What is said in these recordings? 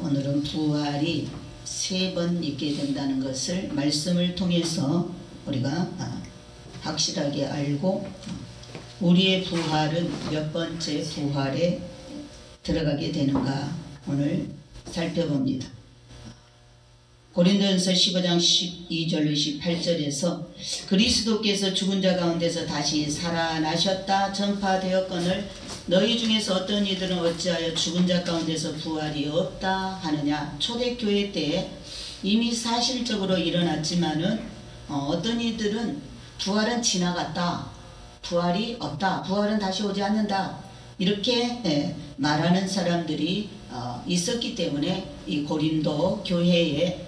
오늘은 부활이 3번 있게 된다는 것을 말씀을 통해서 우리가 확실하게 알고 우리의 부활은 몇 번째 부활에 들어가게 되는가 오늘 살펴봅니다. 고린도전서 15장 12절로 18절에서 그리스도께서 죽은 자 가운데서 다시 살아나셨다 전파되었거늘 너희 중에서 어떤 이들은 어찌하여 죽은 자 가운데서 부활이 없다 하느냐. 초대교회 때 이미 사실적으로 일어났지만은 어떤 이들은 부활은 지나갔다, 부활이 없다, 부활은 다시 오지 않는다 이렇게 말하는 사람들이 있었기 때문에 이 고린도 교회에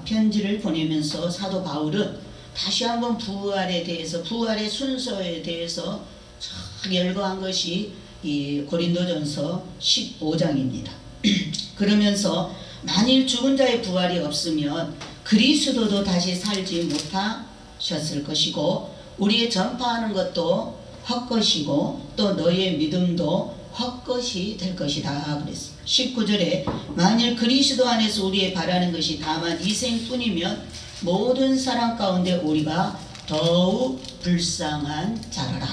편지를 보내면서 사도 바울은 다시 한번 부활에 대해서, 부활의 순서에 대해서 열거한 것이 이 고린도전서 15장입니다. 그러면서 만일 죽은 자의 부활이 없으면 그리스도도 다시 살지 못하셨을 것이고 우리의 전파하는 것도 헛것이고 또 너의 믿음도 헛것이 될 것이다 그랬습니다. 19절에 만일 그리스도 안에서 우리의 바라는 것이 다만 이생뿐이면 모든 사람 가운데 우리가 더욱 불쌍한 자라라.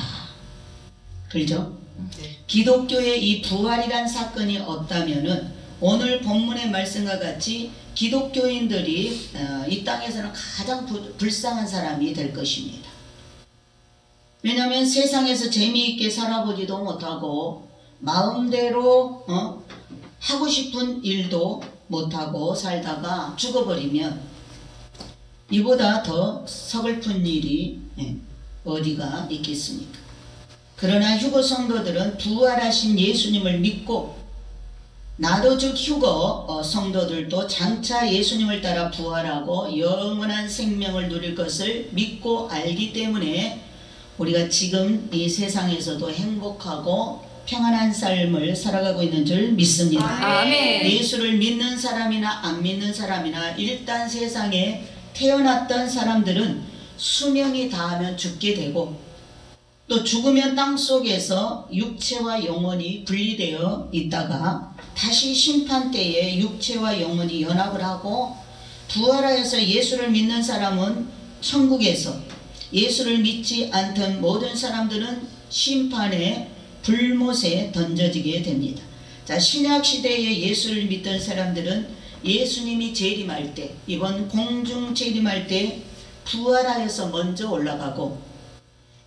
그렇죠? 네. 기독교에 이 부활이란 사건이 없다면은 오늘 본문의 말씀과 같이 기독교인들이 이 땅에서는 가장 불쌍한 사람이 될 것입니다. 왜냐하면 세상에서 재미있게 살아보지도 못하고 마음대로 하고 싶은 일도 못하고 살다가 죽어버리면 이보다 더 서글픈 일이 어디가 있겠습니까? 그러나 휴거 성도들은 부활하신 예수님을 믿고 나도 즉 휴거 성도들도 장차 예수님을 따라 부활하고 영원한 생명을 누릴 것을 믿고 알기 때문에 우리가 지금 이 세상에서도 행복하고 평안한 삶을 살아가고 있는 줄 믿습니다. 아멘. 예수를 믿는 사람이나 안 믿는 사람이나 일단 세상에 태어났던 사람들은 수명이 다하면 죽게 되고 또 죽으면 땅속에서 육체와 영혼이 분리되어 있다가 다시 심판때에 육체와 영혼이 연합을 하고 부활하여서 예수를 믿는 사람은 천국에서, 예수를 믿지 않던 모든 사람들은 심판의 불못에 던져지게 됩니다. 자, 신약시대에 예수를 믿던 사람들은 예수님이 재림할 때, 이번 공중 재림할 때 부활하여서 먼저 올라가고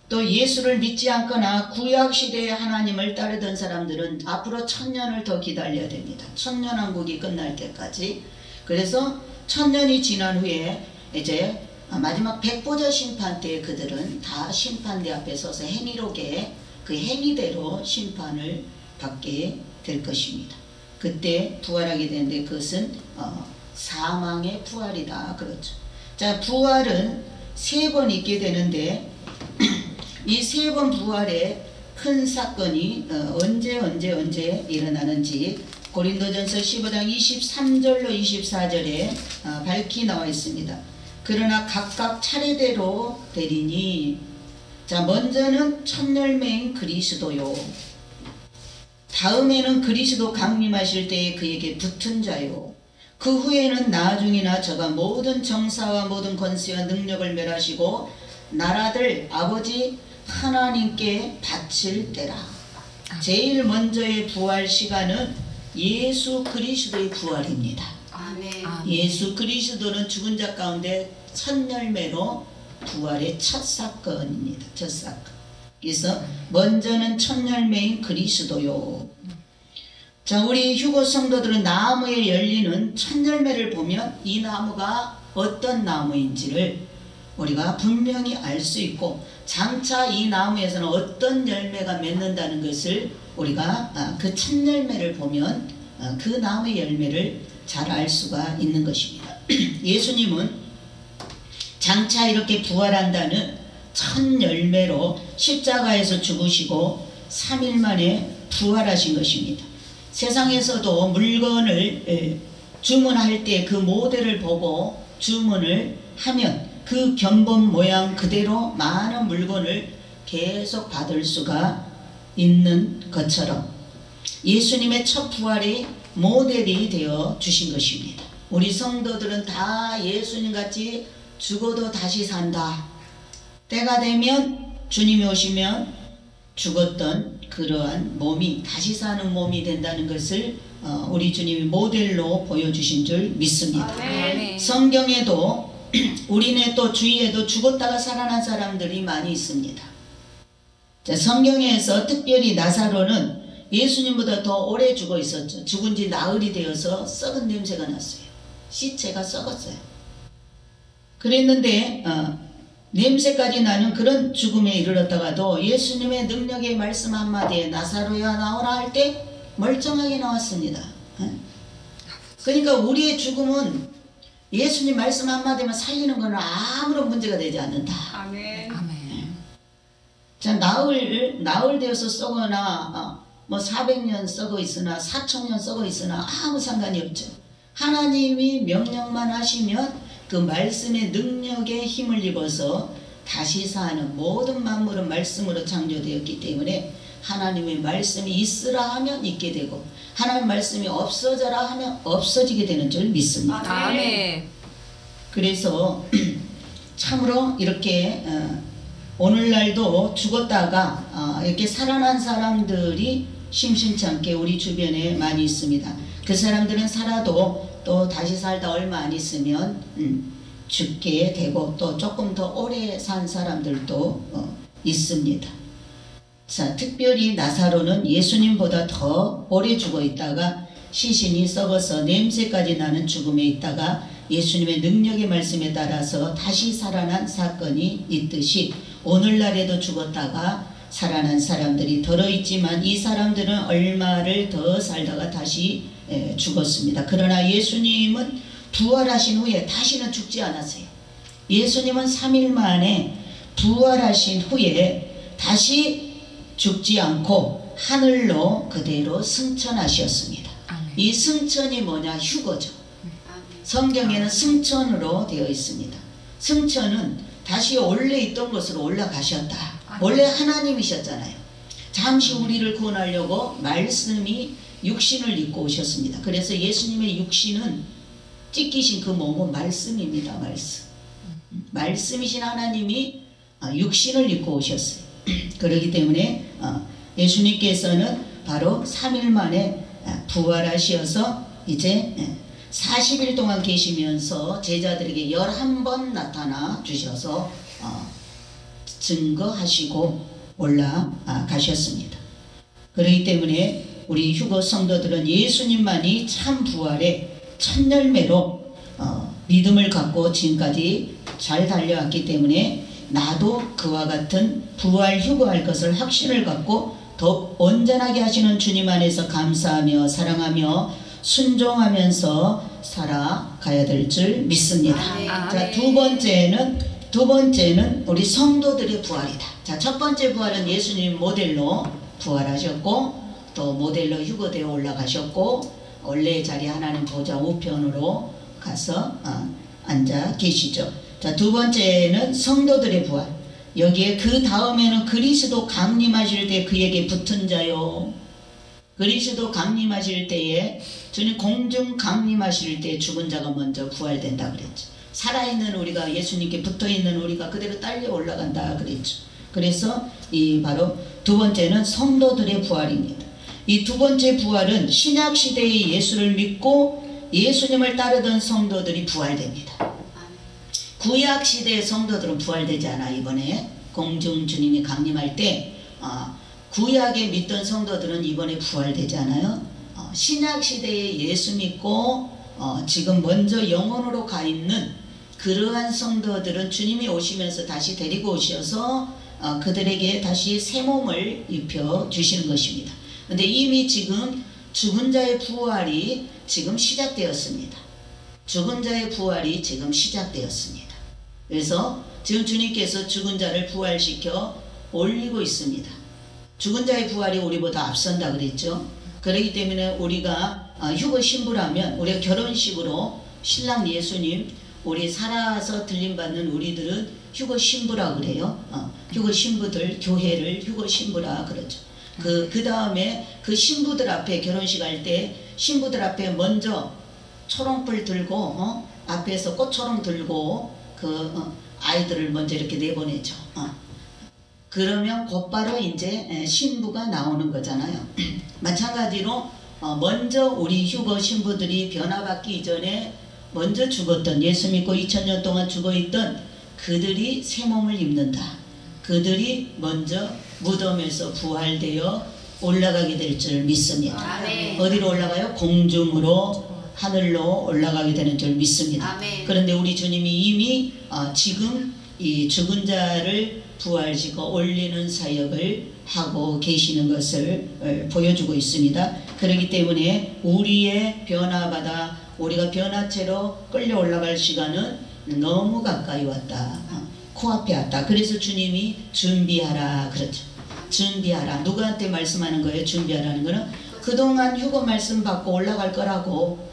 또 예수를 믿지 않거나 구약시대의 하나님을 따르던 사람들은 앞으로 1000년을 더 기다려야 됩니다. 천년왕국이 끝날 때까지. 그래서 1000년이 지난 후에 이제 마지막 백보자 심판 때 그들은 다 심판대 앞에 서서 행위록에 그 행위대로 심판을 받게 될 것입니다. 그때 부활하게 되는데 그것은 사망의 부활이다 그렇죠. 자, 부활은 3번 있게 되는데 이 3번 부활의 큰 사건이 언제 일어나는지 고린도전서 15장 23절로 24절에 밝히 나와 있습니다. 그러나 각각 차례대로 되리니 자, 먼저는 첫 열매인 그리스도요. 다음에는 그리스도 강림하실 때에 그에게 붙은 자요. 그 후에는 나중이나 저가 모든 정사와 모든 권세와 능력을 멸하시고 나라들 아버지 하나님께 바칠 때라. 제일 먼저의 부활 시간은 예수 그리스도의 부활입니다. 아멘. 예수 그리스도는 죽은 자 가운데 첫 열매로 부활의 첫 사건입니다. 첫 사건. 그래서 먼저는 첫 열매인 그리스도요. 자, 우리 휴거 성도들은 나무에 열리는 첫 열매를 보면 이 나무가 어떤 나무인지를 우리가 분명히 알 수 있고 장차 이 나무에서는 어떤 열매가 맺는다는 것을 우리가 그 첫 열매를 보면 그 나무의 열매를 잘 알 수가 있는 것입니다. 예수님은 장차 이렇게 부활한다는 첫 열매로 십자가에서 죽으시고 3일 만에 부활하신 것입니다. 세상에서도 물건을 주문할 때 그 모델을 보고 주문을 하면 그 견본 모양 그대로 많은 물건을 계속 받을 수가 있는 것처럼 예수님의 첫 부활이 모델이 되어 주신 것입니다. 우리 성도들은 다 예수님같이 죽어도 다시 산다. 때가 되면 주님이 오시면 죽었던 그러한 몸이 다시 사는 몸이 된다는 것을 우리 주님이 모델로 보여주신 줄 믿습니다. 아멘. 성경에도 우리네 또 주위에도 죽었다가 살아난 사람들이 많이 있습니다. 자, 성경에서 특별히 나사로는 예수님보다 더 오래 죽어 있었죠. 죽은 지 나흘이 되어서 썩은 냄새가 났어요. 시체가 썩었어요. 그랬는데 냄새까지 나는 그런 죽음에 이르렀다가도 예수님의 능력의 말씀 한마디에 나사로야 나오라 할 때 멀쩡하게 나왔습니다. 그러니까 우리의 죽음은 예수님 말씀 한마디만 살리는 것은 아무런 문제가 되지 않는다. 아멘. 자, 나흘 되어서 썩거나 뭐 400년 썩어 있으나 4000년 썩어 있으나 아무 상관이 없죠. 하나님이 명령만 하시면 그 말씀의 능력에 힘을 입어서 다시 사는 모든 만물은 말씀으로 창조되었기 때문에 하나님의 말씀이 있으라 하면 있게 되고 하나님 말씀이 없어져라 하면 없어지게 되는 줄 믿습니다. 아멘. 그래서 참으로 이렇게 오늘날도 죽었다가 이렇게 살아난 사람들이 심심치 않게 우리 주변에 많이 있습니다. 그 사람들은 살아도 또 다시 살다 얼마 안 있으면 죽게 되고 또 조금 더 오래 산 사람들도 있습니다. 자, 특별히 나사로는 예수님보다 더 오래 죽어 있다가 시신이 썩어서 냄새까지 나는 죽음에 있다가 예수님의 능력의 말씀에 따라서 다시 살아난 사건이 있듯이 오늘날에도 죽었다가 살아난 사람들이 덜어 있지만 이 사람들은 얼마를 더 살다가 다시 죽었습니다. 그러나 예수님은 부활하신 후에 다시는 죽지 않았어요. 예수님은 3일 만에 부활하신 후에 다시 죽지 않고 하늘로 그대로 승천하셨습니다. 이 승천이 뭐냐? 휴거죠. 성경에는 승천으로 되어 있습니다. 승천은 다시 원래 있던 곳으로 올라가셨다. 원래 하나님이셨잖아요. 잠시 우리를 구원하려고 말씀이 육신을 입고 오셨습니다. 그래서 예수님의 육신은 찢기신 그 몸은 말씀입니다. 말씀이신 하나님이 육신을 입고 오셨어요. 그렇기 때문에 예수님께서는 바로 3일 만에 부활하셔서 이제 40일 동안 계시면서 제자들에게 11번 나타나 주셔서 증거하시고 올라가셨습니다. 그렇기 때문에 우리 휴거 성도들은 예수님만이 참 부활의 첫 열매로 믿음을 갖고 지금까지 잘 달려왔기 때문에 나도 그와 같은 부활 휴거할 것을 확신을 갖고 더욱 온전하게 하시는 주님 안에서 감사하며 사랑하며 순종하면서 살아가야 될 줄 믿습니다. 자, 두 번째는 우리 성도들의 부활이다. 자, 첫 번째 부활은 예수님 모델로 부활하셨고 또 모델로 휴거되어 올라가셨고 원래의 자리 하나님 보좌 우편으로 가서 앉아 계시죠. 자, 두 번째는 성도들의 부활. 여기에 그 다음에는 그리스도 강림하실 때 그에게 붙은 자요. 그리스도 강림하실 때에 주님 공중 강림하실 때 죽은 자가 먼저 부활된다 그랬죠. 살아있는 우리가 예수님께 붙어있는 우리가 그대로 딸려 올라간다 그랬죠. 그래서 이 바로 두 번째는 성도들의 부활입니다. 이 두 번째 부활은 신약시대의 예수를 믿고 예수님을 따르던 성도들이 부활됩니다. 구약시대의 성도들은 부활되지 않아. 이번에 공중 주님이 강림할 때 구약에 믿던 성도들은 이번에 부활되지 않아요. 신약시대에 예수 믿고 지금 먼저 영원으로 가 있는 그러한 성도들은 주님이 오시면서 다시 데리고 오셔서 그들에게 다시 새 몸을 입혀 주시는 것입니다. 근데 이미 지금 죽은 자의 부활이 지금 시작되었습니다. 죽은 자의 부활이 지금 시작되었습니다. 그래서 지금 주님께서 죽은 자를 부활시켜 올리고 있습니다. 죽은 자의 부활이 우리보다 앞선다 그랬죠. 그렇기 때문에 우리가 휴거 신부라면 우리가 결혼식으로 신랑 예수님 우리 살아서 들림받는 우리들은 휴거 신부라 그래요. 휴거 신부들 교회를 휴거 신부라 그러죠. 그 다음에 그 신부들 앞에 결혼식 할 때 신부들 앞에 먼저 초롱불 들고 앞에서 꽃초롱 들고 아이들을 먼저 이렇게 내보내죠. 그러면 곧바로 이제 신부가 나오는 거잖아요. 마찬가지로 먼저 우리 휴거 신부들이 변화받기 이전에 먼저 죽었던, 예수 믿고 2000년 동안 죽어있던 그들이 새 몸을 입는다. 그들이 먼저 무덤에서 부활되어 올라가게 될 줄 믿습니다. 아멘. 어디로 올라가요? 공중으로, 하늘로 올라가게 되는 줄 믿습니다. 아멘. 그런데 우리 주님이 이미 지금 이 죽은 자를 부활시켜 올리는 사역을 하고 계시는 것을 보여주고 있습니다. 그렇기 때문에 우리의 변화받아 우리가 변화체로 끌려 올라갈 시간은 너무 가까이 왔다. 코앞에 왔다. 그래서 주님이 준비하라 그렇죠. 준비하라. 누구한테 말씀하는 거예요? 준비하라는 거는 그동안 휴거 말씀 받고 올라갈 거라고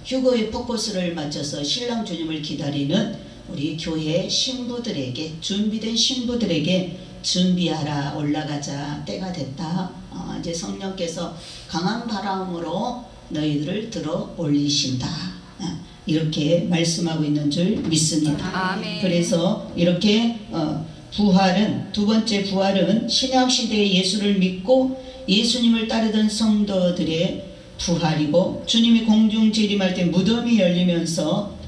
휴거의 포커스를 맞춰서 신랑 주님을 기다리는 우리 교회 신부들에게, 준비된 신부들에게 준비하라, 올라가자, 때가 됐다. 이제 성령께서 강한 바람으로 너희들을 들어 올리신다. 이렇게 말씀하고 있는 줄 믿습니다. 아멘. 그래서 이렇게 부활은, 두 번째 부활은 신약시대의 예수를 믿고 예수님을 따르던 성도들의 부활이고, 주님이 공중 재림할 때 무덤이 열리면서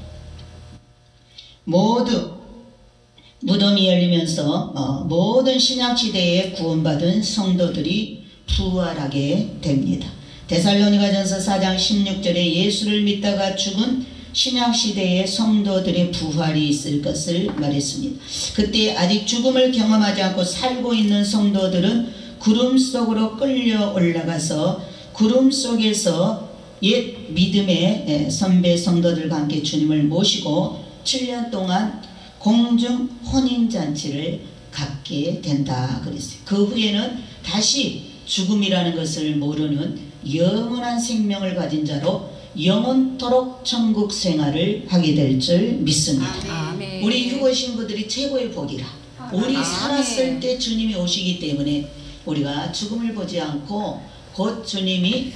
무덤이 열리면서 모든 신약시대에 구원받은 성도들이 부활하게 됩니다. 데살로니가전서 4장 16절에 예수를 믿다가 죽은 신약시대의 성도들의 부활이 있을 것을 말했습니다. 그때 아직 죽음을 경험하지 않고 살고 있는 성도들은 구름 속으로 끌려 올라가서 구름 속에서 옛 믿음의 선배 성도들과 함께 주님을 모시고 7년 동안 공중 혼인잔치를 갖게 된다 그랬어요. 그 후에는 다시 죽음이라는 것을 모르는 영원한 생명을 가진 자로 영원토록 천국 생활을 하게 될 줄 믿습니다. 아멘. 우리 휴거 신부들이 최고의 복이라. 우리 살았을 때 주님이 오시기 때문에 우리가 죽음을 보지 않고 곧 주님이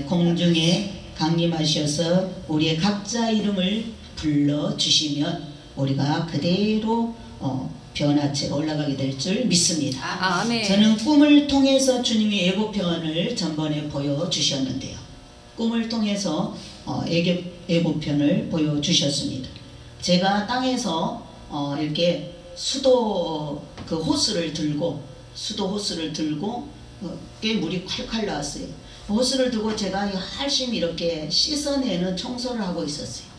공중에 강림하셔서 우리의 각자 이름을 불러주시면 우리가 그대로 변화체로 올라가게 될 줄 믿습니다. 아멘. 저는 꿈을 통해서 주님이 예고편을 전번에 보여주셨는데요. 꿈을 통해서 예고편을 보여주셨습니다. 제가 땅에서 이렇게 수도 호스를 들고 꽤 물이 콸콸 나왔어요. 호스를 들고 제가 열심히 이렇게 씻어내는 청소를 하고 있었어요.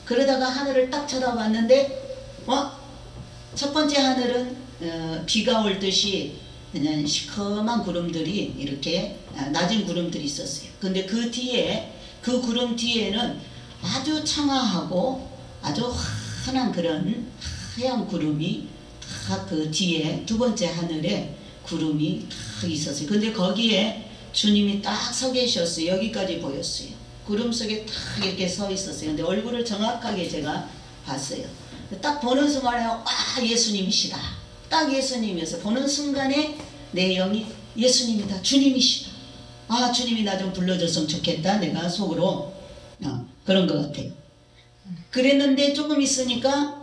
그러다가 하늘을 딱 쳐다봤는데 첫 번째 하늘은 비가 올 듯이 그냥 시커먼 구름들이 이렇게 낮은 구름들이 있었어요. 근데 그 뒤에, 그 구름 뒤에는 아주 청아하고 아주 환한 그런 하얀 구름이 딱 그 뒤에 두 번째 하늘에 구름이 딱 있었어요. 근데 거기에 주님이 딱 서 계셨어요. 여기까지 보였어요. 구름 속에 딱 이렇게 서 있었어요. 근데 얼굴을 정확하게 제가 봤어요. 딱 보는 순간에 예수님이시다. 딱 예수님이어서 보는 순간에 내 영이 예수님이다. 주님이시다. 주님이 나 좀 불러줬으면 좋겠다. 내가 속으로 그런 것 같아요. 그랬는데 조금 있으니까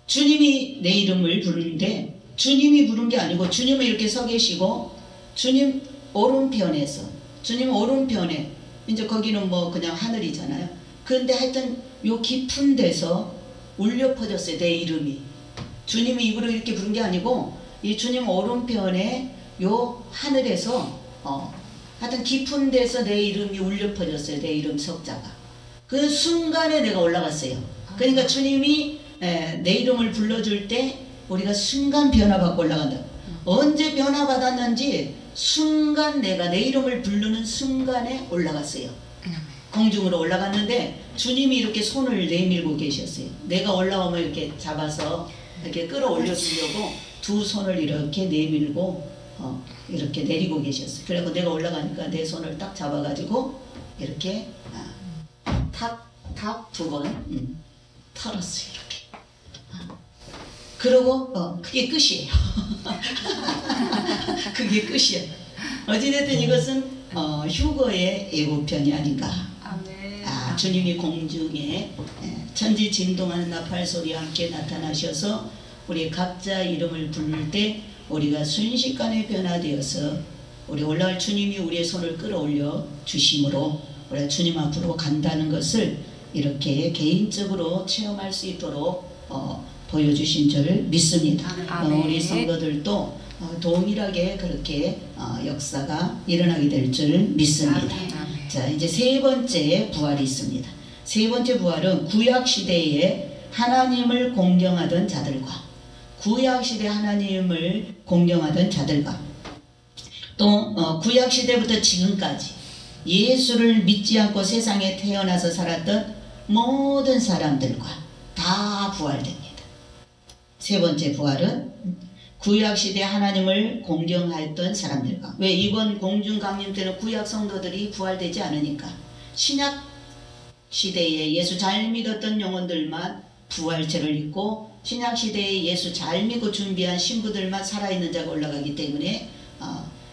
주님이 내 이름을 부르는데 주님이 부른 게 아니고 주님은 이렇게 서 계시고 주님 오른편에서, 주님 오른편에 이제 거기는 뭐 그냥 하늘이잖아요. 그런데 하여튼 요 깊은 데서 울려 퍼졌어요. 내 이름이. 주님이 입으로 이렇게 부른 게 아니고 이 주님 오른편에 요 하늘에서 하여튼 깊은 데서 내 이름이 울려 퍼졌어요. 내 이름 석자가. 그 순간에 내가 올라갔어요. 그러니까 주님이 내 이름을 불러줄 때 우리가 순간 변화받고 올라간다. 언제 변화받았는지 순간 내가 내 이름을 부르는 순간에 올라갔어요. 공중으로 올라갔는데 주님이 이렇게 손을 내밀고 계셨어요. 내가 올라오면 이렇게 잡아서 이렇게 끌어올려 주려고 두 손을 이렇게 내밀고 이렇게 내리고 계셨어요. 그래서 내가 올라가니까 내 손을 딱 잡아가지고 이렇게 탁 두 번 털었어요. 이렇게. 그러고 그게 끝이에요. 그게 끝이에요. 어찌됐든 이것은 휴거의 예고편이 아닌가. 아멘. 주님이 공중에 천지 진동하는 나팔 소리와 함께 나타나셔서 우리 각자 이름을 부를 때 우리가 순식간에 변화되어서 우리 올라갈 주님이 우리의 손을 끌어올려 주심으로 우리가 주님 앞으로 간다는 것을 이렇게 개인적으로 체험할 수 있도록 보여주신 줄 믿습니다. 우리 성도들도 동일하게 그렇게 역사가 일어나게 될 줄 믿습니다. 자, 이제 세 번째 부활이 있습니다. 세 번째 부활은 구약시대에 하나님을 공경하던 자들과 구약시대 하나님을 공경하던 자들과 또 구약시대부터 지금까지 예수를 믿지 않고 세상에 태어나서 살았던 모든 사람들과 다 부활됩니다. 세 번째 부활은 구약시대 하나님을 공경하였던 사람들과, 왜 이번 공중강림 때는 구약 성도들이 부활되지 않으니까 신약시대에 예수 잘 믿었던 영혼들만 부활체를 입고 신약시대에 예수 잘 믿고 준비한 신부들만 살아있는 자가 올라가기 때문에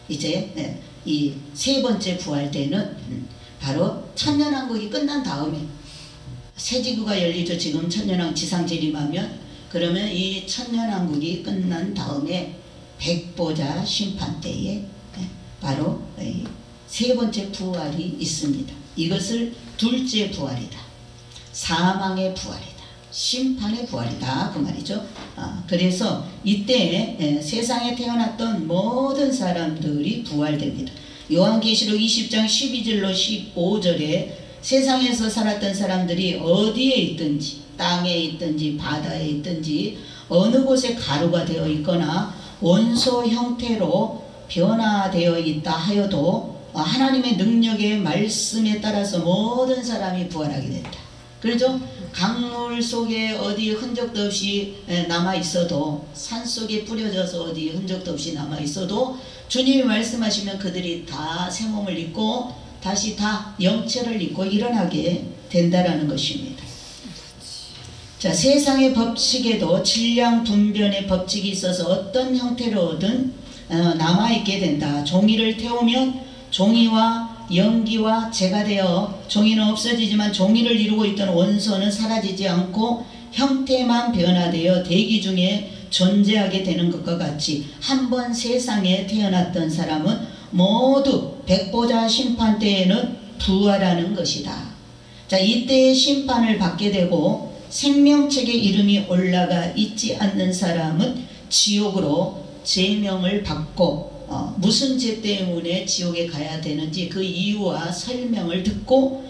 이제 이 세 번째 부활 때는 바로 천년왕국이 끝난 다음에 새 지구가 열리죠. 지금 천년왕국 지상 재림하면, 그러면 이 천년왕국이 끝난 다음에 백보자 심판 때에 바로 세 번째 부활이 있습니다. 이것을 둘째 부활이다, 사망의 부활이다, 심판의 부활이다, 그 말이죠. 그래서 이때 세상에 태어났던 모든 사람들이 부활됩니다. 요한계시록 20장 12절로 15절에 세상에서 살았던 사람들이 어디에 있든지, 땅에 있든지 바다에 있든지 어느 곳에 가루가 되어 있거나 원소 형태로 변화되어 있다 하여도 하나님의 능력의 말씀에 따라서 모든 사람이 부활하게 된다. 그렇죠? 강물 속에 어디 흔적도 없이 남아 있어도, 산 속에 뿌려져서 어디 흔적도 없이 남아 있어도 주님이 말씀하시면 그들이 다 새 몸을 입고 다시 다 영체를 입고 일어나게 된다라는 것입니다. 자, 세상의 법칙에도 질량 분변의 법칙이 있어서 어떤 형태로든 남아있게 된다. 종이를 태우면 종이와 연기와 재가 되어 종이는 없어지지만 종이를 이루고 있던 원소는 사라지지 않고 형태만 변화되어 대기 중에 존재하게 되는 것과 같이 한번 세상에 태어났던 사람은 모두 백보자 심판 때에는 부활하는 것이다. 자, 이때의 심판을 받게 되고 생명책에 이름이 올라가 있지 않는 사람은 지옥으로 제명을 받고 무슨 죄 때문에 지옥에 가야 되는지 그 이유와 설명을 듣고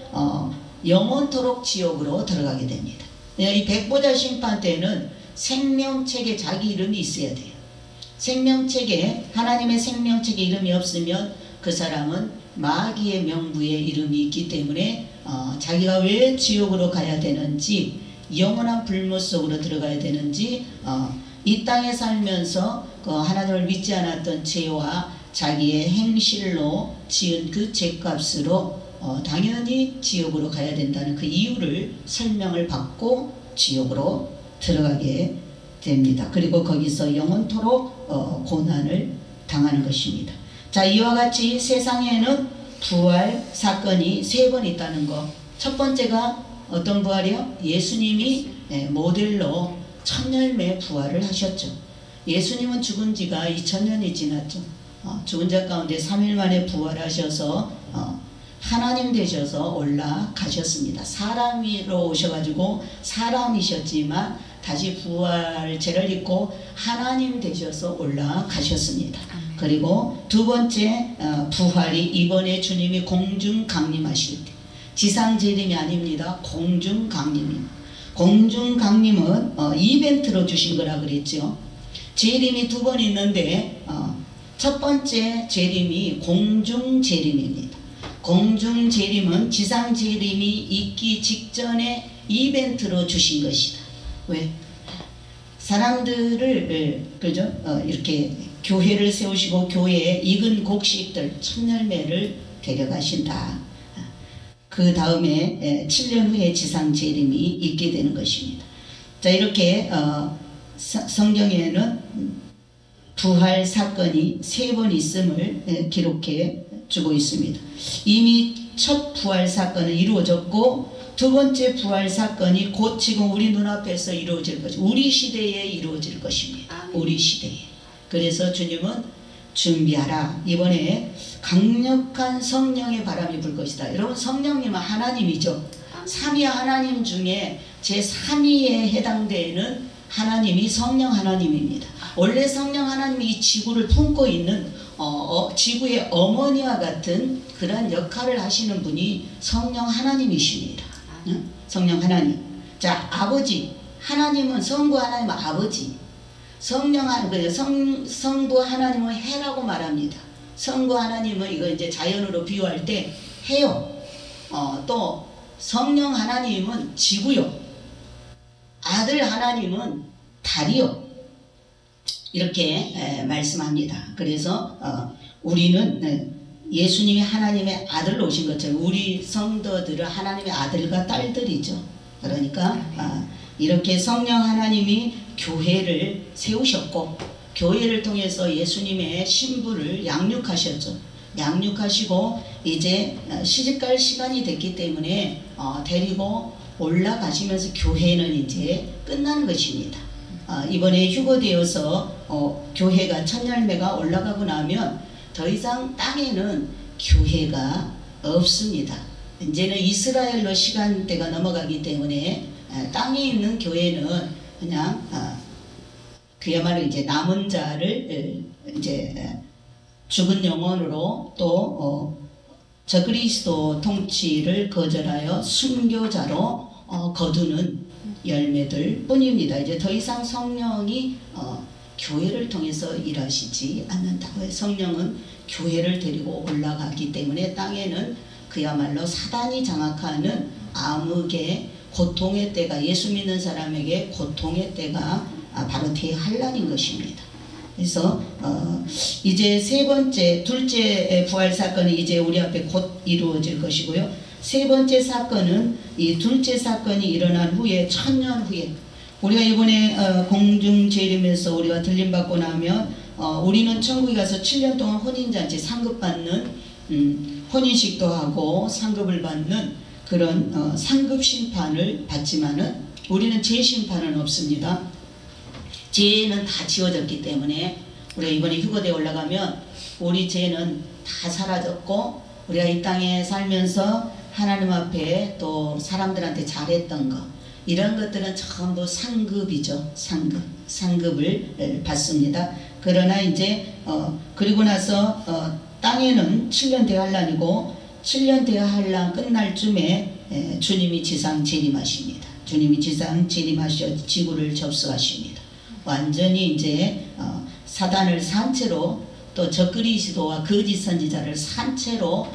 영원토록 지옥으로 들어가게 됩니다. 이 백보자 심판 때는 생명책에 자기 이름이 있어야 돼요. 생명책에, 하나님의 생명책에 이름이 없으면 그 사람은 마귀의 명부에 이름이 있기 때문에 자기가 왜 지옥으로 가야 되는지, 영원한 불못 속으로 들어가야 되는지, 이 땅에 살면서 하나님을 믿지 않았던 죄와 자기의 행실로 지은 그 죄값으로 당연히 지옥으로 가야 된다는 그 이유를 설명을 받고 지옥으로 들어가게 됩니다. 그리고 거기서 영원토록 고난을 당하는 것입니다. 자, 이와 같이 세상에는 부활 사건이 세 번 있다는 것. 첫 번째가 어떤 부활이요? 예수님이 모델로 천열매 부활을 하셨죠. 예수님은 죽은 지가 2000년이 지났죠. 죽은 자 가운데 3일 만에 부활하셔서 하나님 되셔서 올라가셨습니다. 사람으로 오셔가지고 사람이셨지만 다시 부활체를 입고 하나님 되셔서 올라가셨습니다. 그리고 두 번째 부활이 이번에 주님이 공중 강림하실 때, 지상 재림이 아닙니다. 공중 강림입니다. 공중 강림은 이벤트로 주신 거라 그랬죠. 재림이 두 번 있는데 첫 번째 재림이 공중 재림입니다. 공중 재림은 지상 재림이 있기 직전에 이벤트로 주신 것이다. 왜? 사람들을 그죠? 이렇게 교회를 세우시고 교회에 익은 곡식들 천열매를 데려가신다. 그 다음에 7년 후에 지상 재림이 있게 되는 것입니다. 자, 이렇게 성경에는 부활 사건이 세 번 있음을 기록해 주고 있습니다. 이미 첫 부활 사건은 이루어졌고 두 번째 부활 사건이 곧 지금 우리 눈앞에서 이루어질 것입니다. 우리 시대에 이루어질 것입니다. 우리 시대에. 그래서 주님은 준비하라. 이번에 강력한 성령의 바람이 불 것이다. 여러분, 성령님은 하나님이죠. 삼위 하나님 중에 제3위에 해당되는 하나님이 성령 하나님입니다. 원래 성령 하나님이 이 지구를 품고 있는 지구의 어머니와 같은 그런 역할을 하시는 분이 성령 하나님이십니다. 성령 하나님. 자, 아버지 하나님은, 성부 하나님은 아버지, 성령 하나님, 성부 하나님은 해라고 말합니다. 성부 하나님은 이거 이제 자연으로 비유할 때 해요. 또 성령 하나님은 지구요. 아들 하나님은 달이요. 이렇게 말씀합니다. 그래서 우리는 예수님이 하나님의 아들로 오신 것처럼 우리 성도들은 하나님의 아들과 딸들이죠. 그러니까 이렇게 성령 하나님이 교회를 세우셨고 교회를 통해서 예수님의 신부를 양육하셨죠. 양육하시고 이제 시집갈 시간이 됐기 때문에 데리고 올라가시면서 교회는 이제 끝나는 것입니다. 이번에 휴거되어서 교회가 첫 열매가 올라가고 나면 더 이상 땅에는 교회가 없습니다. 이제는 이스라엘로 시간대가 넘어가기 때문에 땅에 있는 교회는 그냥 그야말로 이제 남은 자를 이제 죽은 영혼으로 또 저그리스도 통치를 거절하여 순교자로 거두는 열매들 뿐입니다. 이제 더 이상 성령이 교회를 통해서 일하시지 않는다고요. 성령은 교회를 데리고 올라가기 때문에 땅에는 그야말로 사단이 장악하는 암흑의 고통의 때가, 예수 믿는 사람에게 고통의 때가 바로 대환란인 것입니다. 그래서 이제 세 번째, 둘째 부활 사건이 이제 우리 앞에 곧 이루어질 것이고요. 세 번째 사건은 이 둘째 사건이 일어난 후에 1000년 후에, 우리가 이번에 공중재림에서 우리가 들림받고 나면 우리는 천국에 가서 7년 동안 혼인잔치 상급받는 혼인식도 하고 상급을 받는 그런 상급 심판을 받지만은 우리는 죄심판은 없습니다. 죄는 다 지워졌기 때문에 우리가 이번에 휴거대에 올라가면 우리 죄는 다 사라졌고 우리가 이 땅에 살면서 하나님 앞에 또 사람들한테 잘했던 거, 이런 것들은 전부 상급이죠. 상급을 받습니다. 그러나 이제 그리고 나서 땅에는 7년 대환란이고 7년 대환란 끝날 쯤에 주님이 지상 재림하십니다. 주님이 지상 재림하셔 지구를 접수하십니다. 완전히 이제 사단을 산채로 또 적그리스도와 거짓 선지자를 산채로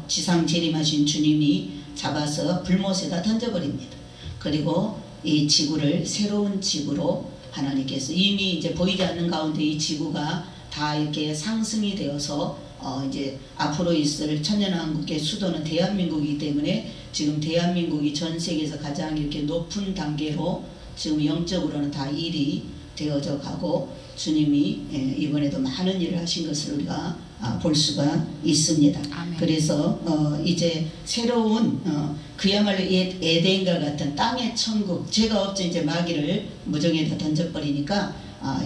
지상 재림하신 주님이 잡아서 불못에다 던져버립니다. 그리고 이 지구를 새로운 지구로 하나님께서 이미 이제 보이지 않는 가운데 이 지구가 다 이렇게 상승이 되어서 이제 앞으로 있을 천년왕국의 수도는 대한민국이기 때문에 지금 대한민국이 전 세계에서 가장 이렇게 높은 단계로 지금 영적으로는 다 일이 되어져 가고 주님이 이번에도 많은 일을 하신 것을 우리가 볼 수가 있습니다. 아멘. 그래서 이제 새로운 그야말로 에덴과 같은 땅의 천국, 죄가 없죠. 이제 마귀를 무정에다 던져버리니까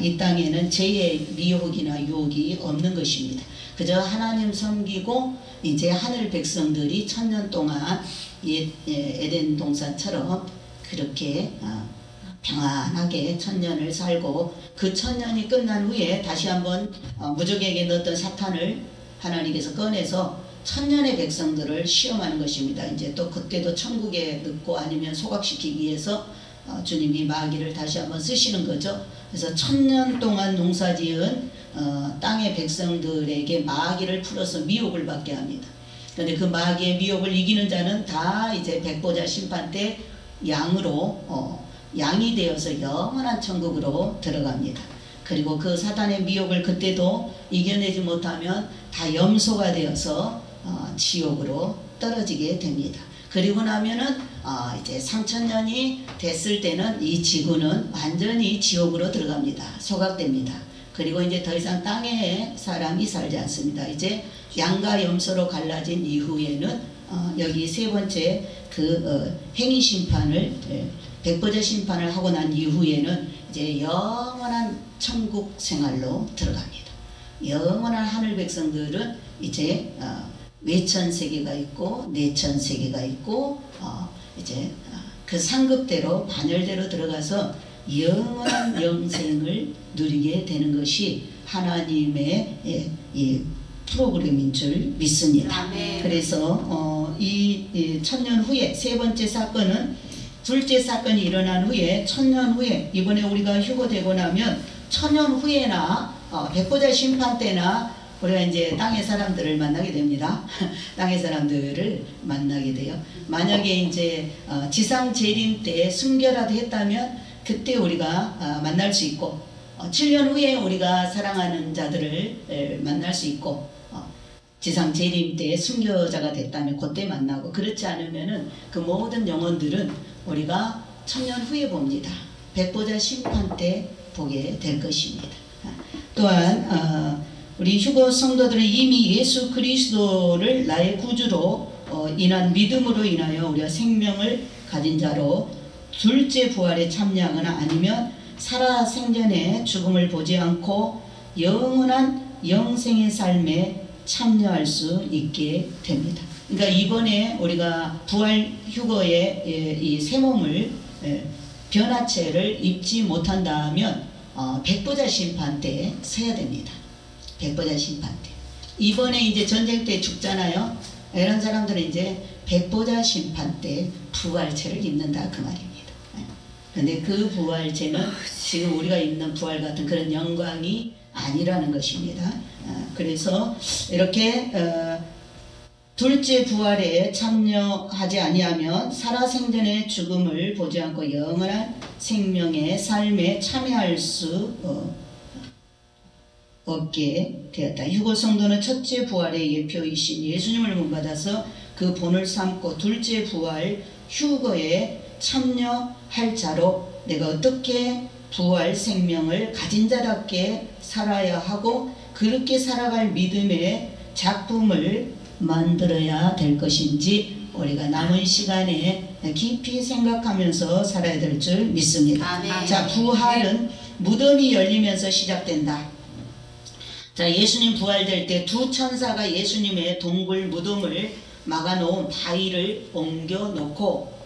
이 땅에는 죄의 미혹이나 유혹이 없는 것입니다. 그저 하나님 섬기고 이제 하늘 백성들이 1000년 동안 에덴 동산처럼 그렇게 평안하게 1000년을 살고 그 1000년이 끝난 후에 다시 한번 무적에게 넣었던 사탄을 하나님께서 꺼내서 1000년의 백성들을 시험하는 것입니다. 이제 또 그때도 천국에 넣고 아니면 소각시키기 위해서 주님이 마귀를 다시 한번 쓰시는 거죠. 그래서 1000년 동안 농사지은 땅의 백성들에게 마귀를 풀어서 미혹을 받게 합니다. 그런데 그 마귀의 미혹을 이기는 자는 다 이제 백보자 심판 때 양으로 양이 되어서 영원한 천국으로 들어갑니다. 그리고 그 사단의 미혹을 그때도 이겨내지 못하면 다 염소가 되어서 지옥으로 떨어지게 됩니다. 그리고 나면은 이제 3000년이 됐을 때는 이 지구는 완전히 지옥으로 들어갑니다. 소각됩니다. 그리고 이제 더 이상 땅에 사람이 살지 않습니다. 이제 양과 염소로 갈라진 이후에는 여기 세 번째 행위 심판을 백보자 심판을 하고 난 이후에는 이제 영원한 천국 생활로 들어갑니다. 영원한 하늘 백성들은 이제 외천 세계가 있고 내천 세계가 있고 이제 그 상급대로 반열대로 들어가서 영원한 영생을 누리게 되는 것이 하나님의 이 프로그램인 줄 믿습니다. 아멘. 그래서 이 천년 후에 세 번째 사건은 둘째 사건이 일어난 후에 천년 후에 이번에 우리가 휴거되고 나면 천년 후에나 백보자 심판 때나 우리가 이제 땅의 사람들을 만나게 됩니다. 땅의 사람들을 만나게 돼요. 만약에 이제 지상 재림 때 순교라도 했다면 그때 우리가 만날 수 있고 7년 후에 우리가 사랑하는 자들을 만날 수 있고 지상 재림 때 순교자가 됐다면 그때 만나고 그렇지 않으면은 그 모든 영혼들은 우리가 천년 후에 봅니다. 백보자 심판 때 보게 될 것입니다. 또한 우리 휴거 성도들은 이미 예수 그리스도를 나의 구주로 믿음으로 인하여 우리가 생명을 가진 자로 둘째 부활에 참여하거나 아니면 살아생전에 죽음을 보지 않고 영원한 영생의 삶에 참여할 수 있게 됩니다. 그러니까 이번에 우리가 부활 휴거의 이 새 몸을 변화체를 입지 못한다면 백보자 심판 때 서야 됩니다. 백보자 심판 때. 이번에 이제 전쟁 때 죽잖아요. 이런 사람들은 이제 백보자 심판 때 부활체를 입는다 그 말입니다. 그런데 그 부활체는 지금 우리가 입는 부활 같은 그런 영광이 아니라는 것입니다. 그래서 이렇게 둘째 부활에 참여하지 아니하면 살아생전의 죽음을 보지 않고 영원한 생명의 삶에 참여할 수 없게 되었다. 유고 성도는 첫째 부활의 예표이신 예수님을 본받아서 그 본을 삼고 둘째 부활 휴거에 참여할 자로 내가 어떻게 부활 생명을 가진 자답게 살아야 하고 그렇게 살아갈 믿음의 작품을 만들어야 될 것인지 우리가 남은 시간에 깊이 생각하면서 살아야 될 줄 믿습니다. 아멘. 자, 부활은 무덤이 열리면서 시작된다. 자, 예수님 부활될 때 두 천사가 예수님의 동굴 무덤을 막아놓은 바위를 옮겨놓고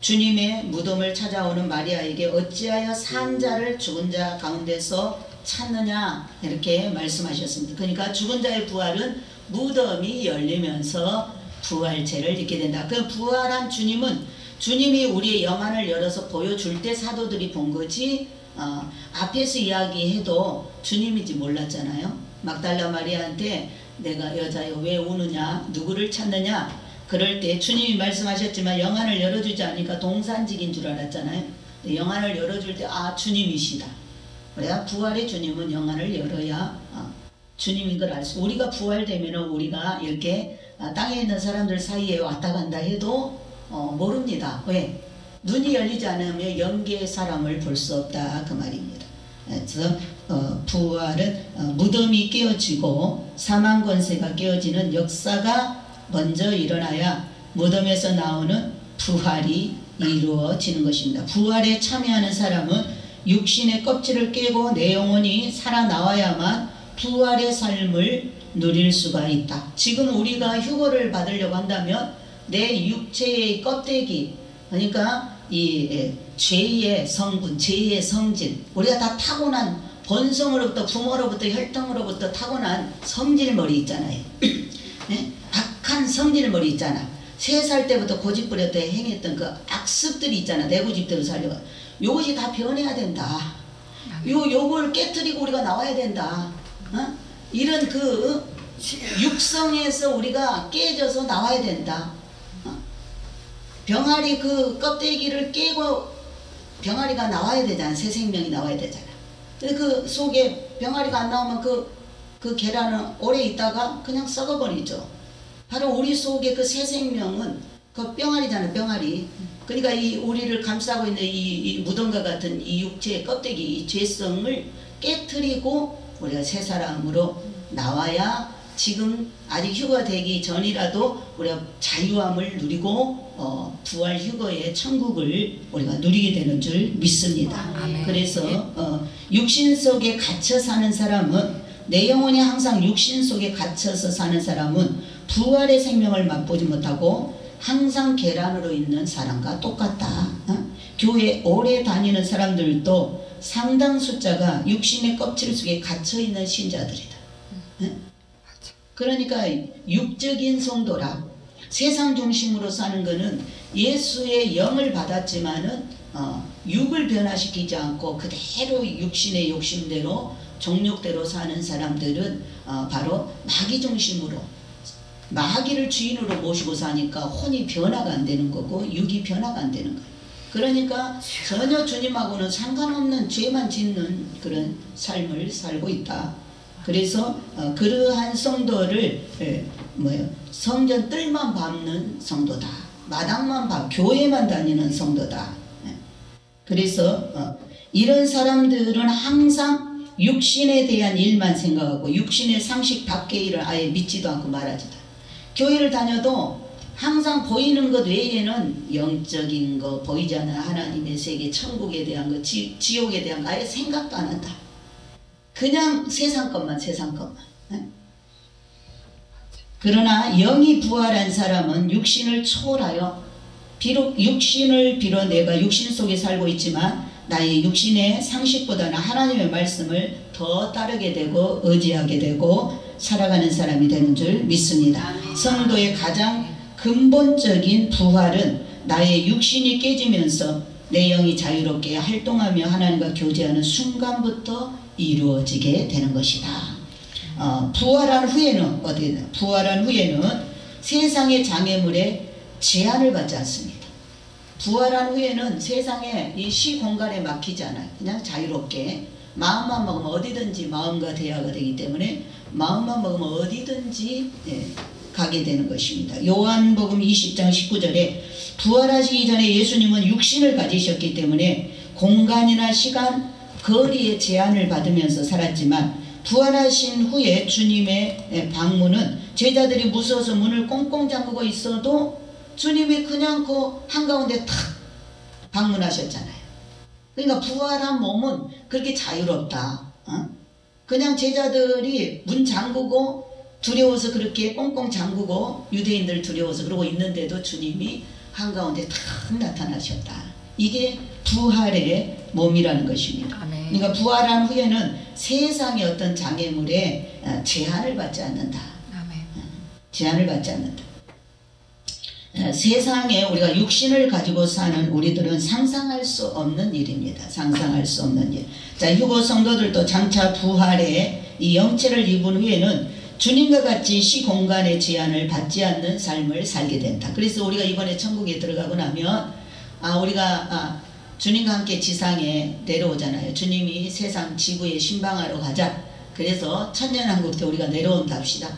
주님의 무덤을 찾아오는 마리아에게 어찌하여 산 자를 죽은 자 가운데서 찾느냐 이렇게 말씀하셨습니다. 그러니까 죽은 자의 부활은 무덤이 열리면서 부활체를 입게 된다. 그 부활한 주님은 주님이 우리의 영안을 열어서 보여줄 때 사도들이 본 거지 앞에서 이야기해도 주님인지 몰랐잖아요. 막달라 마리아한테 내가 여자여 왜 우느냐 누구를 찾느냐 그럴 때 주님이 말씀하셨지만 영안을 열어주지 않으니까 동산직인 줄 알았잖아요. 영안을 열어줄 때 주님이시다. 그래야 부활의 주님은 영안을 열어야 주님인 걸 알 수. 우리가 부활되면 우리가 이렇게 땅에 있는 사람들 사이에 왔다 간다 해도 모릅니다. 왜? 눈이 열리지 않으면 영계의 사람을 볼 수 없다 그 말입니다. 그래서 부활은 무덤이 깨어지고 사망 권세가 깨어지는 역사가 먼저 일어나야 무덤에서 나오는 부활이 이루어지는 것입니다. 부활에 참여하는 사람은 육신의 껍질을 깨고 내 영혼이 살아나와야만 부활의 삶을 누릴 수가 있다. 지금 우리가 휴거를 받으려고 한다면 내 육체의 껍데기 그러니까 이 죄의 성분, 죄의 성질 우리가 다 타고난 본성으로부터 부모로부터 혈통으로부터 타고난 성질머리 있잖아요. 네? 악한 성질머리 있잖아. 3살 때부터 고집부렸다 행했던 그 악습들이 있잖아. 내 고집대로 살려가. 요것이 다 변해야 된다. 요걸 깨트리고 우리가 나와야 된다. 이런 그 육성에서 우리가 깨져서 나와야 된다. 병아리 그 껍데기를 깨고 병아리가 나와야 되잖아. 새 생명이 나와야 되잖아. 근데 그 속에 병아리가 안 나오면 그 계란은 오래 있다가 그냥 썩어버리죠. 바로 우리 속에 그 새 생명은 그 병아리잖아. 병아리. 그러니까 이 우리를 감싸고 있는 이 무덤과 같은 이 육체의 껍데기 이 죄성을 깨트리고 우리가 새 사람으로 나와야 지금 아직 휴가 되기 전이라도 우리가 자유함을 누리고 부활 휴거의 천국을 우리가 누리게 되는 줄 믿습니다. 그래서 육신 속에 갇혀 사는 사람은, 내 영혼이 항상 육신 속에 갇혀서 사는 사람은 부활의 생명을 맛보지 못하고 항상 계란으로 있는 사람과 똑같다. 교회 오래 다니는 사람들도 상당 숫자가 육신의 껍질 속에 갇혀있는 신자들이다. 그러니까 육적인 성도라, 세상 중심으로 사는 것은 예수의 영을 받았지만은 육을 변화시키지 않고 그대로 육신의 욕심대로 정욕대로 사는 사람들은 바로 마귀 중심으로, 마귀를 주인으로 모시고 사니까 혼이 변화가 안 되는 거고 육이 변화가 안 되는 거예요. 그러니까 전혀 주님하고는 상관없는 죄만 짓는 그런 삶을 살고 있다. 그래서 그러한 성도를 성전 뜰만 밟는 성도다, 마당만 교회만 다니는 성도다. 그래서 이런 사람들은 항상 육신에 대한 일만 생각하고 육신의 상식 밖의 일을 아예 믿지도 않고 말하지도. 교회를 다녀도 항상 보이는 것 외에는 영적인 거, 보이지 않는 하나님의 세계, 천국에 대한 거, 지옥에 대한 거 아예 생각도 안 한다. 그냥 세상 것만. 그러나 영이 부활한 사람은 육신을 초월하여, 비록 육신을 빌어 내가 육신 속에 살고 있지만 나의 육신의 상식보다는 하나님의 말씀을 더 따르게 되고 의지하게 되고 살아가는 사람이 되는 줄 믿습니다. 성도의 가장 근본적인 부활은 나의 육신이 깨지면서 내 영이 자유롭게 활동하며 하나님과 교제하는 순간부터 이루어지게 되는 것이다. 부활한 후에는 어디냐? 부활한 후에는 세상의 장애물에 제한을 받지 않습니다. 부활한 후에는 세상에 이 시공간에 막히지 않아요. 그냥 자유롭게 마음만 먹으면 어디든지 마음과 대화가 되기 때문에 마음만 먹으면 어디든지 가게 되는 것입니다. 요한복음 20장 19절에 부활하시기 전에 예수님은 육신을 가지셨기 때문에 공간이나 시간, 거리의 제한을 받으면서 살았지만 부활하신 후에 주님의 방문은 제자들이 무서워서 문을 꽁꽁 잠그고 있어도 주님이 그냥 그 한가운데 탁 방문하셨잖아요. 그러니까 부활한 몸은 그렇게 자유롭다. 그냥 제자들이 문 잠그고 두려워서 그렇게 꽁꽁 잠그고 유대인들 두려워서 그러고 있는데도 주님이 한가운데 탁 나타나셨다. 이게 부활의 몸이라는 것입니다. 그러니까 부활한 후에는 세상의 어떤 장애물에 제한을 받지 않는다. 제한을 받지 않는다. 세상에 우리가 육신을 가지고 사는 우리들은 상상할 수 없는 일입니다. 상상할 수 없는 일. 자, 휴거 성도들도 장차 부활의 이 영체를 입은 후에는 주님과 같이 시공간의 제한을 받지 않는 삶을 살게 된다. 그래서 우리가 이번에 천국에 들어가고 나면 우리가 주님과 함께 지상에 내려오잖아요. 주님이 세상 지구에 신방하러 가자. 그래서 천년왕국 때 우리가 내려온다 합시다.